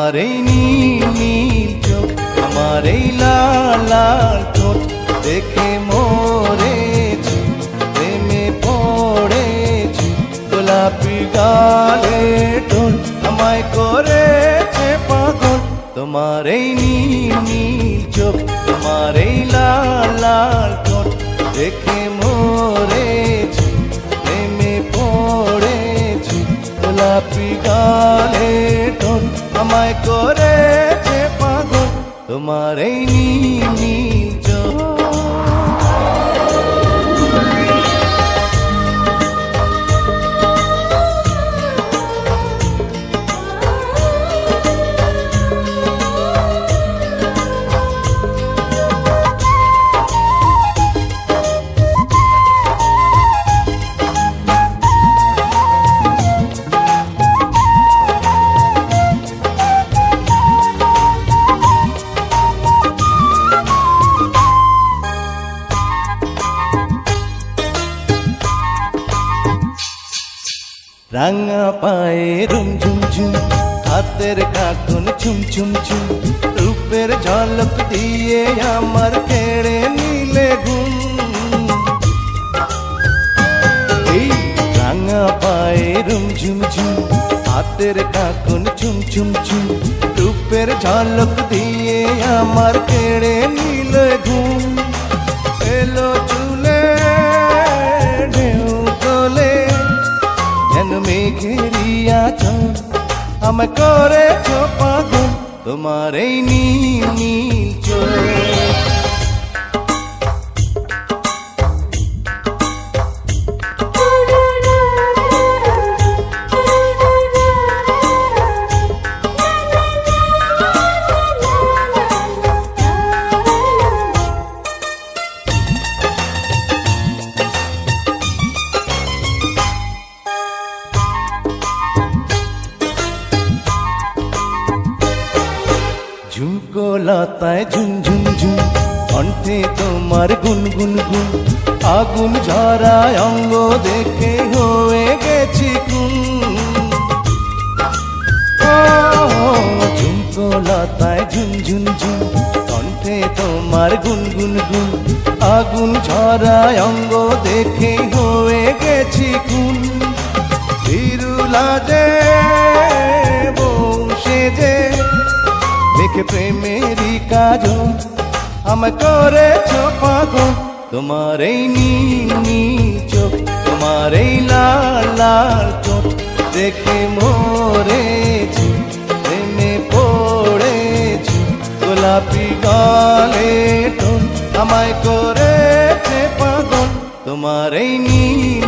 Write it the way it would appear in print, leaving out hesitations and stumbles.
তোমার এই নীল নীল চোখ, আমার এই লাল লাল ঠোঁট দেখে মরেছি, প্রেমে পড়েছি। গোলাপি গালে টোল আমায় করেছে পাগল। তোমার এই নীল নীল চোখ, তোমার এই লাল লাল ঠোঁট দেখে মরেছি, প্রেমে পড়েছি। গোলাপি গালে টোল আমায় করেছে পাগল। তোমার এই নীল নীল চোখ। রাঙা পায়ে রুম ঝুম ঝুম, হাতের কাকুন ছুম ছুম ছুম, রূপের ঝলক দিয়ে আমার কেড়ে নিলে ঘুম। এই রাঙা পায়ে রুম ঝুম ঝুম, হাতের কাকুন ছুম ছুম ছুম, রূপের ঝলক দিয়ে আমার কেড়ে নিলে ঘুম। এলো চুলে ঢেউ তোলে যেন মেঘেরিয়া চল, আমায় করেছ পাগল। তোমার এই নীল নীল চোখ। ঝুমকো লতায় ঝুম ঝুম ঝুম, কণ্ঠে তোমার গুন গুন গুন, আগুন ঝরায় অঙ্গ দেখে হয়ে গেছি খুন। ঝুমকো লতায় ঝুম ঝুম ঝুম, কণ্ঠে তোমার গুন গুন গুন, আগুন ঝরায় অঙ্গ দেখে হয়ে গেছি খুন। বিরুলা যে বসে যে দেখে প্রেমেরই কাজল, আমায় করেছ পাগল। তোমার এই নীল নীল চোখ, তোমার এই লাল লাল ঠোঁট দেখে মরেছি, প্রেমে পড়েছি। গোলাপি গালে টোল আমায় করেছে পাগল। তোমার এই নীল